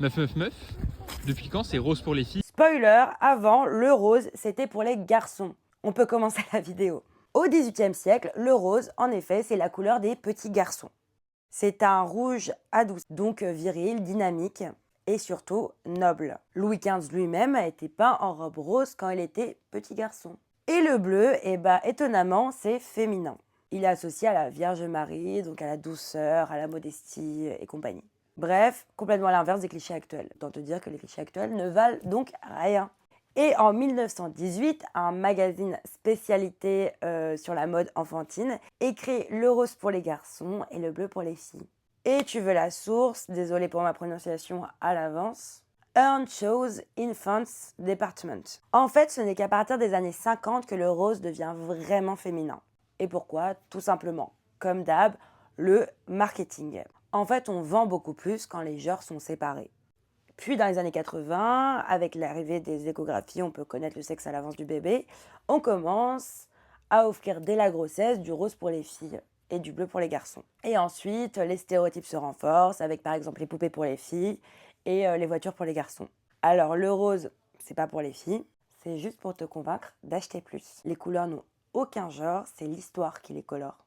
Meuf, meuf, meuf, depuis quand c'est rose pour les filles? Spoiler, avant, le rose, c'était pour les garçons. On peut commencer la vidéo. Au XVIIIe siècle, le rose, en effet, c'est la couleur des petits garçons. C'est un rouge adouci, donc viril, dynamique et surtout noble. Louis XV lui-même a été peint en robe rose quand il était petit garçon. Et le bleu, étonnamment, c'est féminin. Il est associé à la Vierge Marie, donc à la douceur, à la modestie et compagnie. Bref, complètement à l'inverse des clichés actuels. Autant te dire que les clichés actuels ne valent donc rien. Et en 1918, un magazine spécialité sur la mode enfantine écrit le rose pour les garçons et le bleu pour les filles. Et tu veux la source, désolé pour ma prononciation à l'avance, Earnshaws Infants Department. En fait, ce n'est qu'à partir des années 50 que le rose devient vraiment féminin. Et pourquoi? Tout simplement, comme d'hab, le marketing. En fait, on vend beaucoup plus quand les genres sont séparés. Puis dans les années 80, avec l'arrivée des échographies, on peut connaître le sexe à l'avance du bébé, on commence à offrir dès la grossesse du rose pour les filles et du bleu pour les garçons. Et ensuite, les stéréotypes se renforcent avec par exemple les poupées pour les filles et les voitures pour les garçons. Alors le rose, c'est pas pour les filles, c'est juste pour te convaincre d'acheter plus. Les couleurs n'ont aucun genre, c'est l'histoire qui les colore.